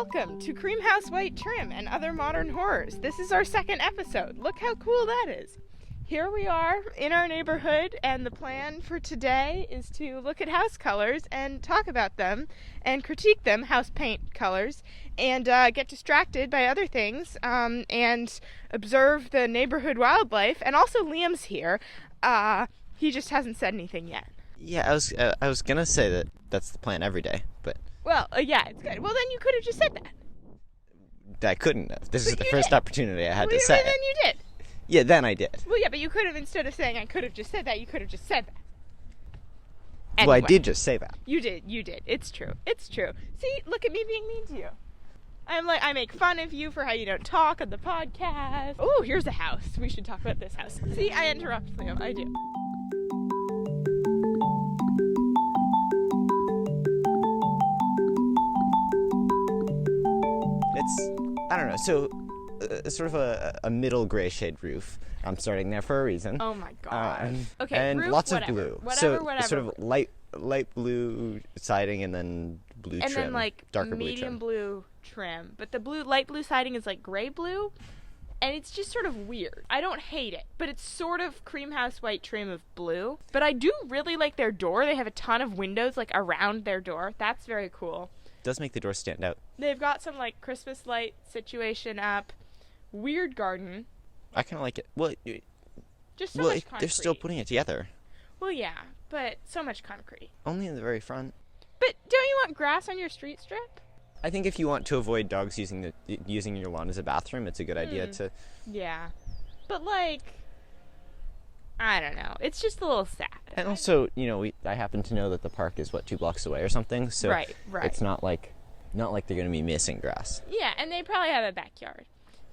Welcome to Cream House White Trim and Other Modern Horrors. This is our second episode. Look how cool that is. Here we are in our neighborhood, and the plan for today is to look at house colors and talk about them and critique them, house paint colors, and get distracted by other things and observe the neighborhood wildlife. And also Liam's here. He just hasn't said anything yet. Yeah, I was gonna say that that's the plan every day, but... Well, yeah, it's good. Well, then you could have just said that. I couldn't have. This is the first opportunity I had to Well, say. then you did. Yeah, then I did. Well, yeah, but you could have, instead of saying I could have just said that, you could have just said that. Anyway. Well, I did just say that. You did. It's true. See, look at me being mean to you. I make fun of you for how you don't talk on the podcast. Oh, here's a house. We should talk about this house. See, I interrupt Liam. I do. I don't know, so sort of a middle gray shade roof. I'm starting there for a reason. Oh my god. Okay, and roof, lots whatever. of blue. Whatever. Sort of light blue siding and then blue trim. And then like darker medium blue trim. But the light blue siding is like gray blue. And it's just sort of weird. I don't hate it, but it's sort of cream house white trim of blue. But I do really like their door. They have a ton of windows like around their door. That's very cool. Does make the door stand out. They've got some like Christmas light situation up. Weird garden. I kind of like it. Well, just so much concrete. They're still putting it together. Well, yeah, but so much concrete. Only in the very front. But don't you want grass on your street strip? I think if you want to avoid dogs using your lawn as a bathroom, it's a good idea to... Yeah. But, like, I don't know. It's just a little sad. And also, I happen to know that the park is, 2 blocks away or something? So right. It's not like they're going to be missing grass. Yeah, and they probably have a backyard.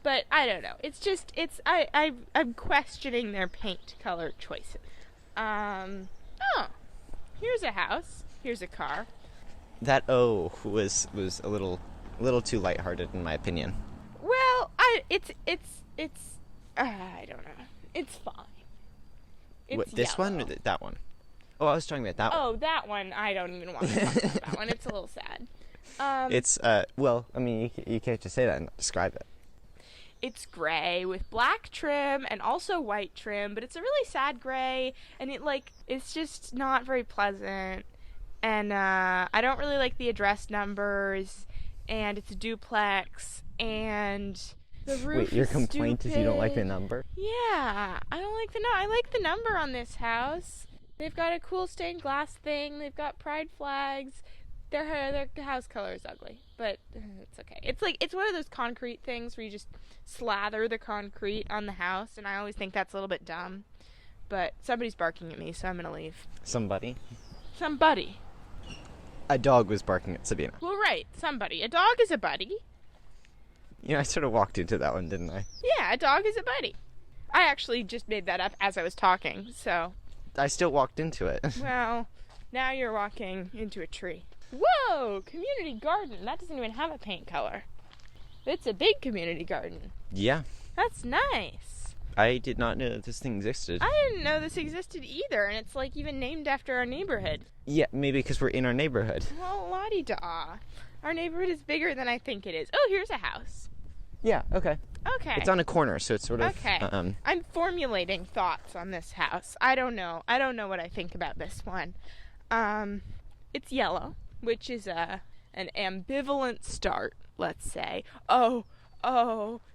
But I don't know. It's just, I'm questioning their paint color choices. Here's a house. Here's a car. That was a little too lighthearted in my opinion. Well, I don't know. It's fine. It's this yellow. one or that one? Oh, I was talking about that one. Oh, that one. I don't even want to talk about that one. It's a little sad. You can't just say that and not describe it. It's gray with black trim and also white trim, but it's a really sad gray, and it's just not very pleasant. And I don't really like the address numbers, and it's a duplex, and the roof Wait, your complaint is you don't like the number? Yeah, I don't like I like the number on this house. They've got a cool stained glass thing. They've got pride flags. Their house color is ugly, but it's okay. It's one of those concrete things where you just slather the concrete on the house, and I always think that's a little bit dumb. But somebody's barking at me, so I'm gonna leave. Somebody. A dog was barking at Sabina. Well, right, somebody. A dog is a buddy. I sort of walked into that one, didn't I? Yeah, a dog is a buddy. I actually just made that up as I was talking, so... I still walked into it. Well, now you're walking into a tree. Whoa! Community garden. That doesn't even have a paint color. It's a big community garden. Yeah. That's nice. I did not know that this thing existed. I didn't know this existed either, and it's even named after our neighborhood. Yeah, maybe because we're in our neighborhood. Well, la-di-da. Our neighborhood is bigger than I think it is. Oh, here's a house. Yeah, okay. Okay. It's on a corner, so it's sort of... Okay. I'm formulating thoughts on this house. I don't know what I think about this one. It's yellow, which is an ambivalent start, let's say. Oh,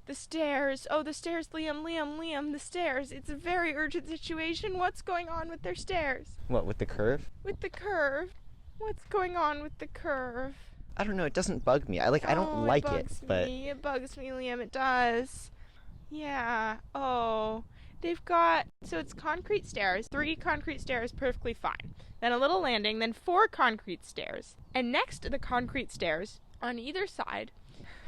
the stairs. Oh, the stairs, Liam, the stairs. It's a very urgent situation. What's going on with their stairs? What, with the curve? With the curve. What's going on with the curve? I don't know, it doesn't bug me. I don't like it, but... It bugs me, Liam, it does. Yeah. Oh. They've got... So it's concrete stairs. 3 concrete stairs, perfectly fine. Then a little landing, then 4 concrete stairs. And next to the concrete stairs, on either side,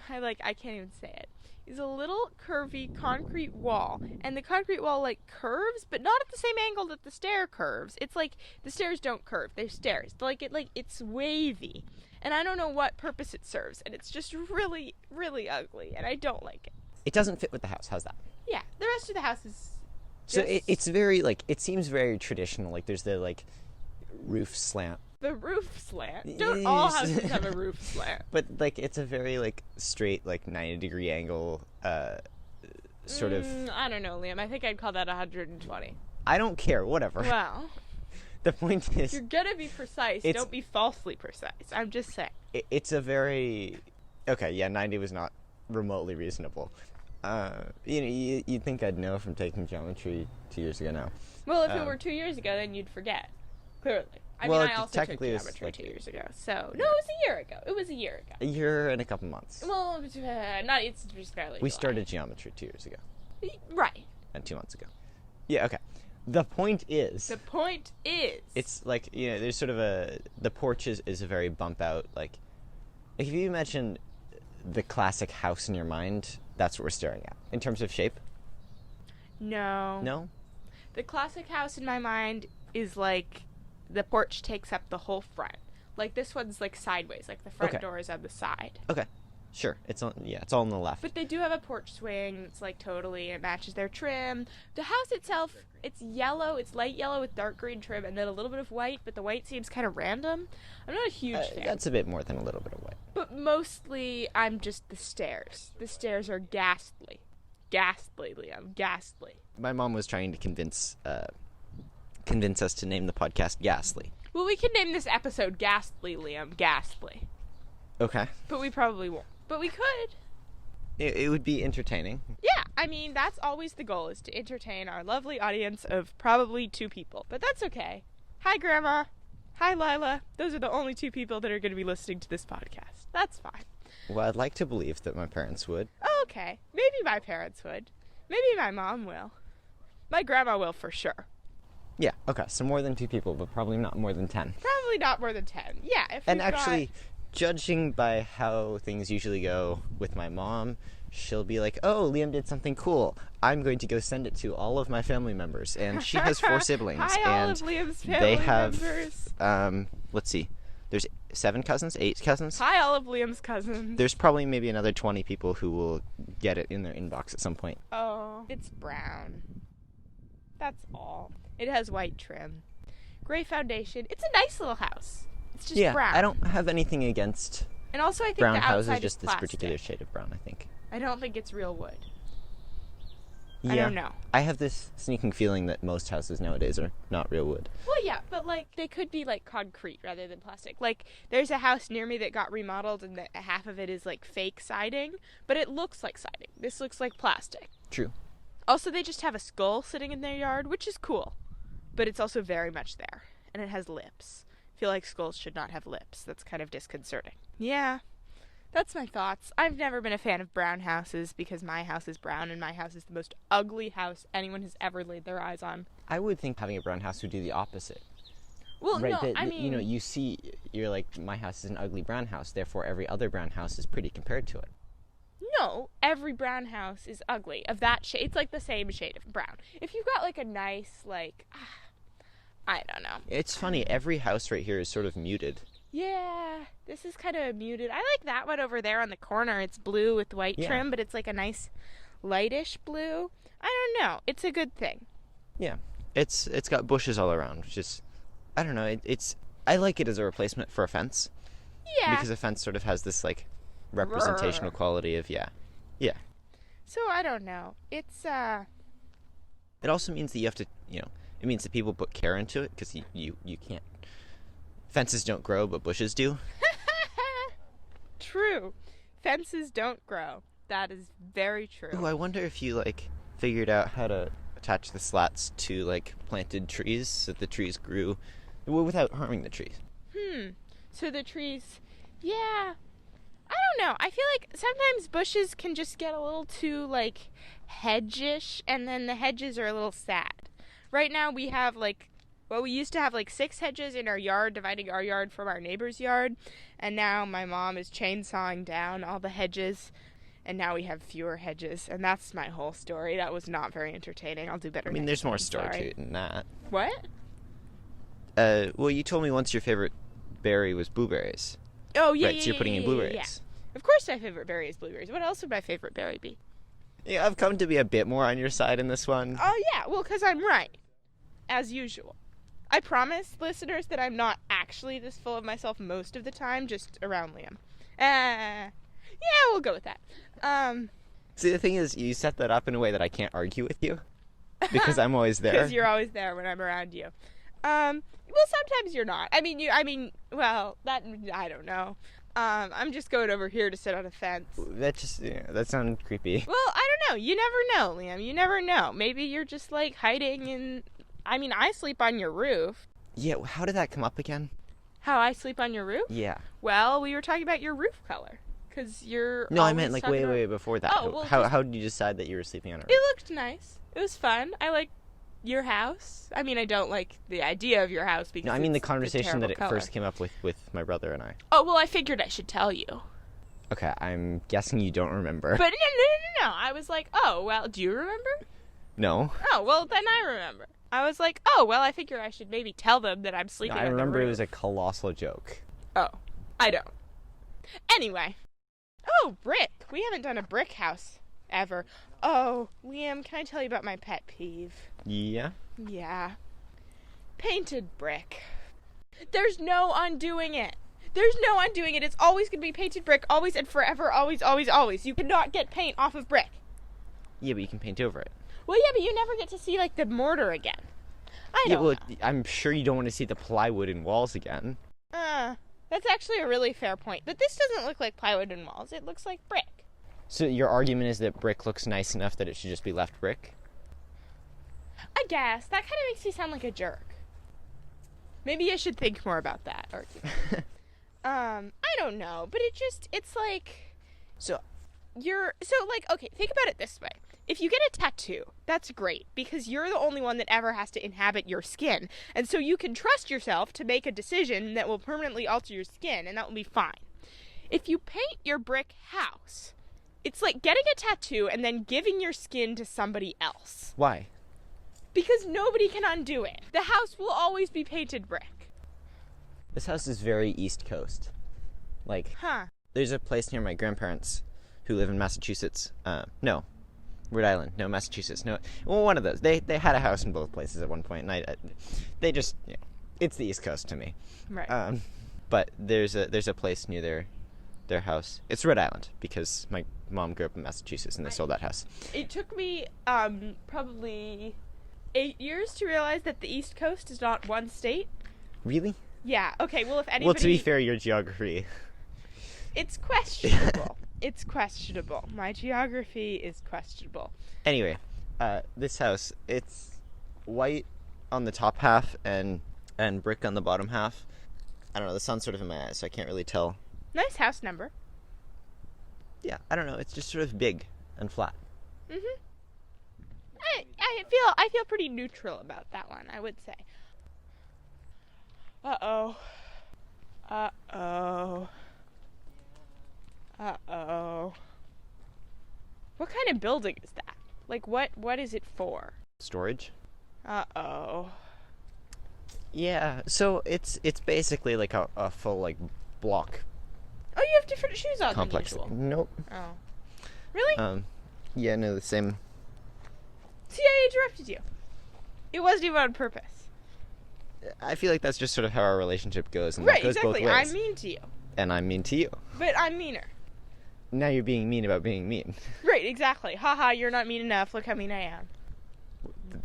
I can't even say it, is a little curvy concrete wall. And the concrete wall, curves, but not at the same angle that the stair curves. It's the stairs don't curve. They're stairs. It's wavy. And I don't know what purpose it serves. And it's just really, really ugly. And I don't like it. It doesn't fit with the house. How's that? Yeah. The rest of the house is just... So it's very, it seems very traditional. There's the, roof slant The roof slant. Don't all houses have a roof slant? But, like, it's a very, like, straight, like, 90-degree angle, sort of... I don't know, Liam. I think I'd call that 120. I don't care. Whatever. Well... The point is... You're gonna be precise. Don't be falsely precise. I'm just saying. It's a very... Okay, yeah, 90 was not remotely reasonable. You'd think I'd know from taking geometry 2 years ago now. Well, if it were 2 years ago, then you'd forget. Clearly. I mean, I also took geometry 2 years ago. So, no, it was a year ago. It was a year ago. A year and a couple months. Well, it's just barely We July. started geometry 2 years ago. Right. And 2 months ago. Yeah, okay. The point is... It's like, there's sort of the porch is a very bump out, like if you imagine the classic house in your mind, that's what we're staring at. In terms of shape? No. No? The classic house in my mind is like the porch takes up the whole front. Like this one's like sideways, like the front door is on the side. Okay. Sure. It's all on the left. But they do have a porch swing. It's like totally, it matches their trim. The house itself, it's yellow. It's light yellow with dark green trim and then a little bit of white, but the white seems kind of random. I'm not a huge fan. That's a bit more than a little bit of white. But mostly, I'm just the stairs. The stairs are ghastly. Ghastly, Liam. Ghastly. My mom was trying to convince us to name the podcast Ghastly. Well, we can name this episode Ghastly, Liam. Ghastly. Okay. But we probably won't. But we could. It would be entertaining. Yeah, I mean, that's always the goal, is to entertain our lovely audience of probably 2 people. But that's okay. Hi, Grandma. Hi, Lila. Those are the only 2 people that are going to be listening to this podcast. That's fine. Well, I'd like to believe that my parents would. Oh, okay. Maybe my parents would. Maybe my mom will. My grandma will for sure. Yeah, okay. So more than 2 people, but probably not more than 10. Probably not more than 10. Yeah. And actually... Judging by how things usually go with my mom, she'll be like, oh, Liam did something cool. I'm going to go send it to all of my family members. And she has 4 siblings. Hi, and all of Liam's family members. Let's see. There's 7 cousins? 8 cousins? Hi, all of Liam's cousins. There's probably maybe another 20 people who will get it in their inbox at some point. Oh, it's brown. That's all. It has white trim. Gray foundation. It's a nice little house. It's just brown. I don't have anything against and also I think brown the houses, outside just is this plastic. particular shade of brown, I think. I don't think it's real wood. Yeah. I don't know. I have this sneaking feeling that most houses nowadays are not real wood. Well, yeah, but like they could be like concrete rather than plastic. Like there's a house near me that got remodeled and half of it is like fake siding, but it looks like siding. This looks like plastic. True. Also, they just have a skull sitting in their yard, which is cool, but it's also very much there, and it has lips. I feel like skulls should not have lips. That's kind of disconcerting. Yeah, that's my thoughts. I've never been a fan of brown houses because my house is brown and my house is the most ugly house anyone has ever laid their eyes on. I would think having a brown house would do the opposite. Well, right? no, I mean... you're like, my house is an ugly brown house, therefore every other brown house is pretty compared to it. No, every brown house is ugly. Of that shade, it's like the same shade of brown. If you've got like a nice, like... I don't know. It's funny, every house right here is sort of muted. Yeah, this is kind of muted. I like that one over there on the corner. It's blue with white trim, but it's like a nice lightish blue. I don't know. It's a good thing. Yeah, it's got bushes all around, which is, I don't know, I like it as a replacement for a fence. Yeah. Because a fence sort of has this, like, representational quality of, yeah. So, I don't know. It's, It also means that you have to, it means that people put care into it, because you can't. Fences don't grow, but bushes do. True. Fences don't grow. That is very true. Ooh, I wonder if you, like, figured out how to attach the slats to, like, planted trees so that the trees grew without harming the trees. So the trees, yeah. I don't know. I feel like sometimes bushes can just get a little too, like, hedgish, and then the hedges are a little sad. Right now we have, like, we used to have, like, 6 hedges in our yard, dividing our yard from our neighbor's yard, and now my mom is chainsawing down all the hedges, and now we have fewer hedges, and that's my whole story. That was not very entertaining. I'll do better. I mean, there's more story Sorry. to it than that. What? Well, you told me once your favorite berry was blueberries. Oh, yeah, right, so you're putting in blueberries. Yeah. Of course my favorite berry is blueberries. What else would my favorite berry be? Yeah, I've come to be a bit more on your side in this one. Oh, yeah. Well, because I'm right. As usual. I promise, listeners, that I'm not actually actually this full of myself most of the time, just around Liam. Yeah, we'll go with that. See, the thing is, you set that up in a way that I can't argue with you because I'm always there. Because you're always there when I'm around you. Well, sometimes you're not. Well, that, I don't know. I'm just going over here to sit on a fence. That sounded creepy. Well, I don't know. You never know, Liam. You never know. Maybe you're just, like, hiding in... I sleep on your roof. Yeah, how did that come up again? How I sleep on your roof? Yeah. Well, we were talking about your roof color. Because you're No, I meant, like, way before that. Oh, well, how did you decide that you were sleeping on a roof? It looked nice. It was fun. I like your house. I don't like the idea of your house because No, the conversation that it color. first came up with my brother and I. Oh, well, I figured I should tell you. Okay, I'm guessing you don't remember. But no. I was like, oh, well, do you remember? No. Oh, well, then I remember. I was like, oh, well, I figure I should maybe tell them that I'm sleeping on the roof. I remember it was a colossal joke. Oh, I don't. Anyway. Oh, brick. We haven't done a brick house ever. Oh, Liam, can I tell you about my pet peeve? Yeah? Yeah. Painted brick. There's no undoing it. There's no undoing it. It's always going to be painted brick, always and forever, always, always, always. You cannot get paint off of brick. Yeah, but you can paint over it. Well, yeah, but you never get to see, like, the mortar again. I don't know. I'm sure you don't want to see the plywood in walls again. That's actually a really fair point. But this doesn't look like plywood in walls. It looks like brick. So your argument is that brick looks nice enough that it should just be left brick? I guess. That kind of makes me sound like a jerk. Maybe I should think more about that argument. I don't know. But it's like... okay, think about it this way. If you get a tattoo, that's great because you're the only one that ever has to inhabit your skin. And so you can trust yourself to make a decision that will permanently alter your skin, and that will be fine. If you paint your brick house, it's like getting a tattoo and then giving your skin to somebody else. Why? Because nobody can undo it. The house will always be painted brick. This house is very East Coast. There's a place near my grandparents who live in Massachusetts. No. Rhode Island. No, Massachusetts. No. Well, one of those. They had a house in both places at one point, and they just, it's the East Coast to me. Right. But there's a place near their house. It's Rhode Island because my mom grew up in Massachusetts and they sold that house. It took me probably 8 years to realize that the East Coast is not one state. Really? Yeah. Okay. Well, if anybody. Well, to be fair, your geography. It's questionable. It's questionable. My geography is questionable. Anyway, this house, it's white on the top half and brick on the bottom half. I don't know, the sun's sort of in my eyes, so I can't really tell. Nice house number. Yeah, I don't know, it's just sort of big and flat. Mhm. I feel pretty neutral about that one, I would say. Uh-oh. What kind of building is that? Like, what is it for? Storage? Uh-oh. Yeah, so it's basically like a full, like, block Oh, you have different shoes on complex. than usual. Nope. Oh. Really? Yeah, no, the same. See, I interrupted you. It wasn't even on purpose. I feel like that's just sort of how our relationship goes, and Right, that goes exactly. both ways. I'm mean to you. And I'm mean to you. But I'm meaner. Now you're being mean about being mean. Right, exactly. Haha, you're not mean enough. Look how mean I am.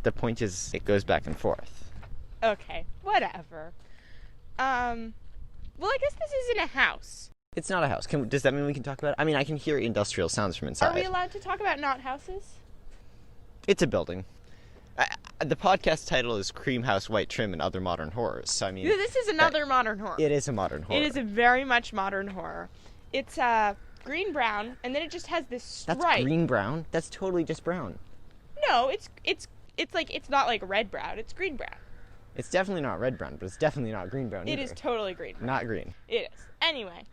The point is, it goes back and forth. Okay, whatever. Well, I guess this isn't a house. It's not a house. Does that mean we can talk about it? I mean, I can hear industrial sounds from inside. Are we allowed to talk about not houses? It's a building. The podcast title is Cream House, White Trim, and Other Modern Horrors. So, I mean... This is another modern horror. It is a modern horror. It is a very much modern horror. It's green-brown, and then it just has this stripe. That's green-brown? That's totally just brown. No, it's not like red-brown. It's green-brown. It's definitely not red-brown, but it's definitely not green-brown either. It is totally green-brown. Not green. It is. Anyway.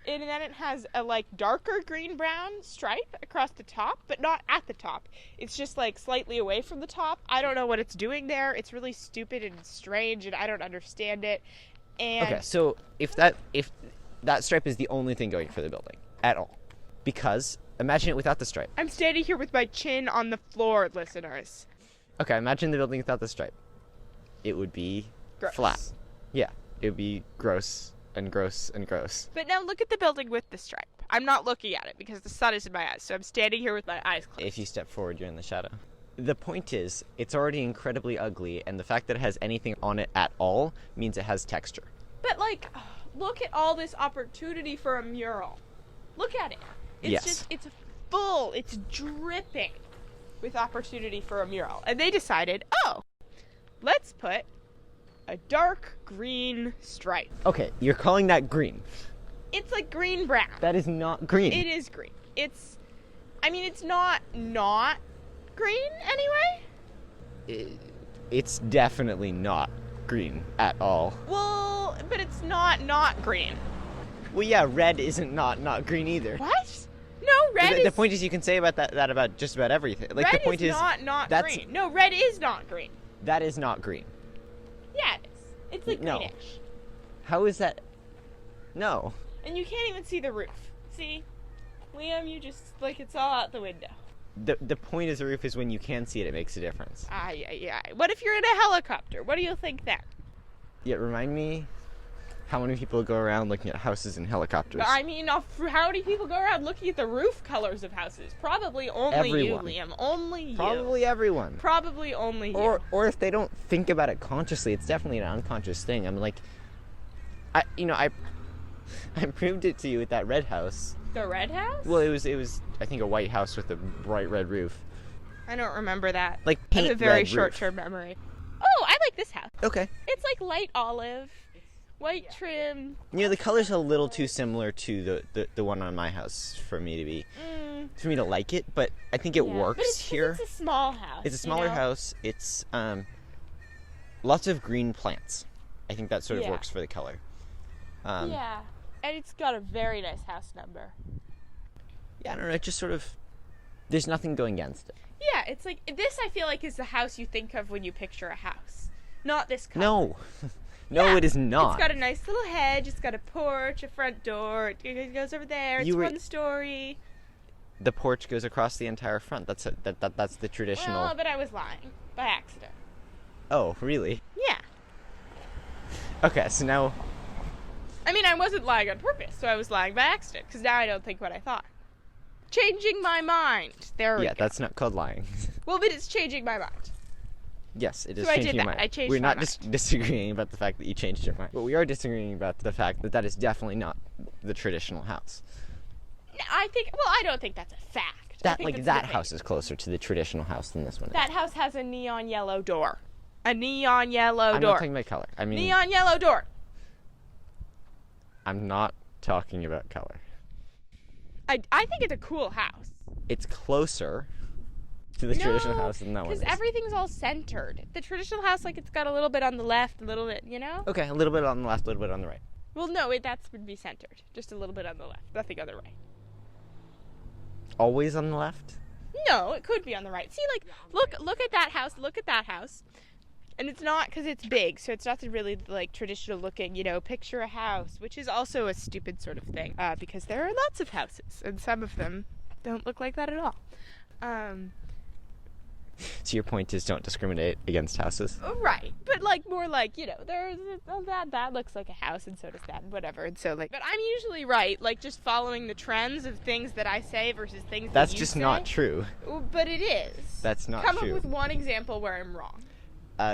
And then it has a, like, darker green-brown stripe across the top, but not at the top. It's just, like, slightly away from the top. I don't know what it's doing there. It's really stupid and strange, and I don't understand it. And Okay, so if that stripe is the only thing going for the building at all, because imagine it without the stripe. I'm standing here with my chin on the floor, listeners. Okay, imagine the building without the stripe. It would be Gross. flat. Yeah. it would be gross and gross and gross. But now look at the building with the stripe. I'm not looking at it because the sun is in my eyes, so I'm standing here with my eyes closed. If you step forward, you're in the shadow. The point is, it's already incredibly ugly, and the fact that it has anything on it at all means it has texture. But, like, look at all this opportunity for a mural. Look at it. It's full, it's dripping with opportunity for a mural. And they decided, let's put a dark green stripe. Okay, you're calling that green. It's like green-brown. That is not green. It is green. It's not green anyway? It's definitely not green at all. Well, but it's not green. Well, yeah, red isn't not green either. What? No, red is... The point is you can say about that about just about everything. Like, red the point is not green. No, red is not green. That is not green. Yeah, it is. It's like greenish. How is that? No. And you can't even see the roof. See? Liam, you just, like, it's all out the window. The point is the roof is when you can see it, it makes a difference. Yeah. What if you're in a helicopter? What do you think then? Yeah, remind me how many people go around looking at houses in helicopters. I mean, how many people go around looking at the roof colors of houses? Probably only everyone. You, Liam. Only you. Probably everyone. Probably only you. Or if they don't think about it consciously, it's definitely an unconscious thing. I'm like, I proved it to you with that red house. The red house? Well, it was I think a white house with a bright red roof. I don't remember that. Like paint I have a very red short-term memory. Oh, I like this house. Okay. It's like light olive, white trim. You know, the color's a little too similar to the one on my house for me to like it, but I think it works here. It's a small house. It's a smaller house. It's lots of green plants. I think that sort of works for the color. Yeah. And it's got a very nice house number. Yeah, I don't know, it just sort of, there's nothing going against it. Yeah, it's like, this I feel like is the house you think of when you picture a house. Not this color. No. No, it is not. It's got a nice little hedge, it's got a porch, a front door, it goes over there, it's one story. The porch goes across the entire front. That's the traditional. Well, but I was lying. By accident. Oh, really? Yeah. Okay, so now... I mean, I wasn't lying on purpose, so I was lying by accident, because now I don't think what I thought. Changing my mind. There we go. Yeah, that's not called lying. Well, but it's changing my mind. Yes, it is so changing your mind. mind. I changed We're my not mind. disagreeing about the fact that you changed your mind. But we are disagreeing about the fact that is definitely not the traditional house. I don't think that's a fact. That house is closer to the traditional house than this one is. That house has a neon yellow door. A neon yellow door. I'm not talking about color. I mean... Neon yellow door. I'm not talking about color. I think it's a cool house. It's closer to the traditional house than that one is. Because everything's all centered. The traditional house, like, it's got a little bit on the left, a little bit, you know? Okay, a little bit on the left, a little bit on the right. Well, no, that would be centered. Just a little bit on the left, nothing on the right. Always on the left? No, it could be on the right. See, like, look at that house, And it's not because it's big, so it's not the really, like, traditional looking, picture a house, which is also a stupid sort of thing, because there are lots of houses, and some of them don't look like that at all. So your point is don't discriminate against houses? Right, but, like, more like, there's that looks like a house, and so does that, and whatever, and so, like, but I'm usually right, like, just following the trends of things that I say versus things that you say. That's just not true. But it is. That's not true. Come up with one example where I'm wrong.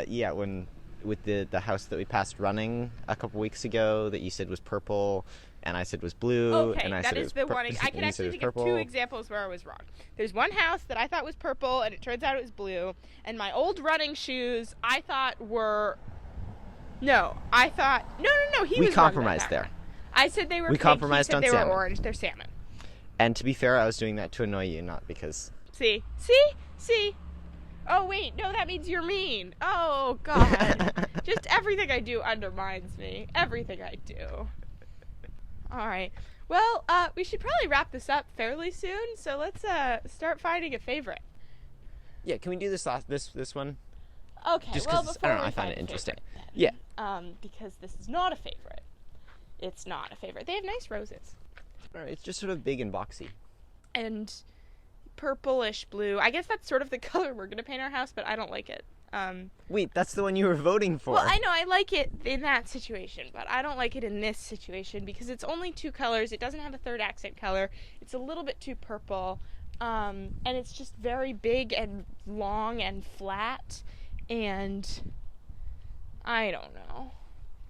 Yeah, with the house that we passed running a couple weeks ago that you said was purple and I said was blue. Okay, and I that said is the one. I can actually think of two examples where I was wrong. There's one house that I thought was purple and it turns out it was blue. And my old running shoes I thought were... No, he was wrong. We compromised there. I said they were We pink, compromised he said on they salmon. were orange. They're salmon. And to be fair, I was doing that to annoy you, not because... See? Oh, wait, no, that means you're mean. Oh, God. Just everything I do undermines me. Everything I do. All right. Well, we should probably wrap this up fairly soon, so let's start finding a favorite. Yeah, can we do this one? Okay, just well, because, before I don't know, we I find find it a interesting. favorite, Yeah. because this is not a favorite. It's not a favorite. They have nice roses. All right, it's just sort of big and boxy. And... purplish blue. I guess that's sort of the color we're going to paint our house, but I don't like it. Wait, that's the one you were voting for. Well, I know I like it in that situation, but I don't like it in this situation because it's only 2 colors. It doesn't have a third accent color. It's a little bit too purple, and it's just very big and long and flat, and I don't know.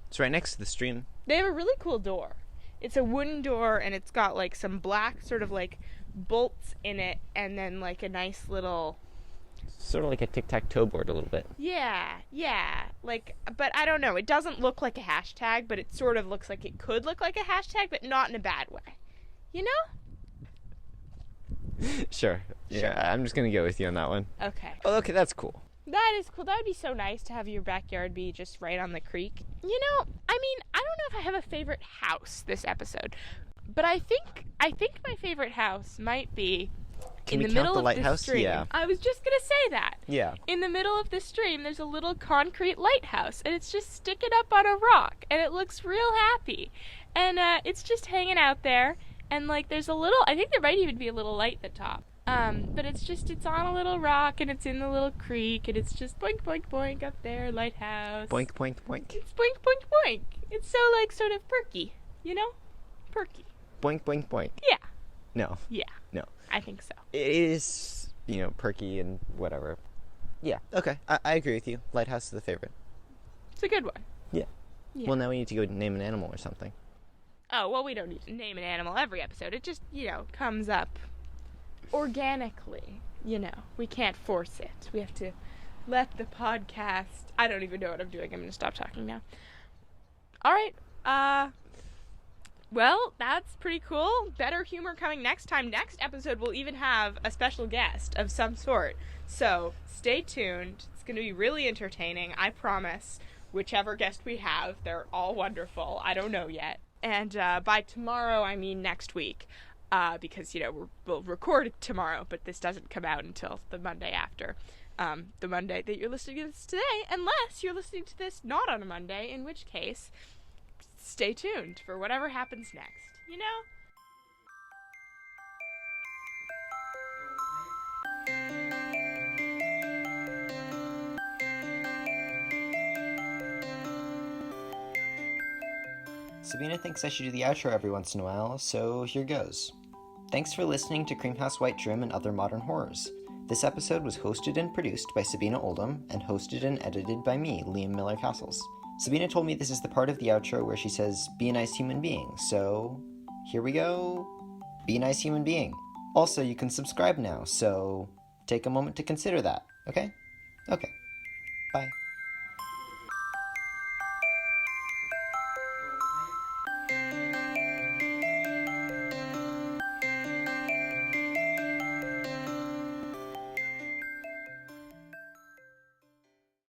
It's right next to the stream. They have a really cool door. It's a wooden door, and it's got like some black sort of like bolts in it, and then like a nice little... Sort of like a tic-tac-toe board a little bit. Yeah. Like, but I don't know. It doesn't look like a hashtag, but it sort of looks like it could look like a hashtag, but not in a bad way. You know? Sure. Yeah, I'm just going to go with you on that one. Okay. Oh, okay, that's cool. That is cool. That would be so nice to have your backyard be just right on the creek. You know, I mean, I don't know if I have a favorite house this episode, but I think my favorite house might be... Can in we the count middle the of lighthouse? the stream. Yeah. I was just going to say that. Yeah. In the middle of the stream, there's a little concrete lighthouse, and it's just sticking up on a rock, and it looks real happy. And it's just hanging out there, and like there's a little, I think there might even be a little light at the top. But it's on a little rock, and it's in the little creek, and it's just boink, boink, boink up there, lighthouse. Boink, boink, boink. It's boink, boink, boink. It's so like sort of perky, you know? Perky. Boink, boink, boink. Yeah. No. Yeah. No. I think so. It is, perky and whatever. Yeah, okay. I agree with you. Lighthouse is the favorite. It's a good one. Yeah. Well, now we need to go name an animal or something. Oh, well, we don't need to name an animal every episode. It just, comes up organically. We can't force it. We have to let the podcast... I don't even know what I'm doing. I'm going to stop talking now. All right. Well, that's pretty cool. Better humor coming next time. Next episode, we'll even have a special guest of some sort. So stay tuned. It's going to be really entertaining. I promise. Whichever guest we have, they're all wonderful. I don't know yet. And by tomorrow, I mean next week. Because, we'll record it tomorrow, but this doesn't come out until the Monday after. The Monday that you're listening to this today, unless you're listening to this not on a Monday, in which case... stay tuned for whatever happens next, Sabina thinks I should do the outro every once in a while, so here goes. Thanks for listening to Creamhouse White Trim and Other Modern Horrors. This episode was hosted and produced by Sabina Oldham, and hosted and edited by me, Liam Miller Castles. Sabina told me this is the part of the outro where she says, "Be a nice human being," so here we go. Be a nice human being. Also, you can subscribe now, so take a moment to consider that, okay? Okay. Bye.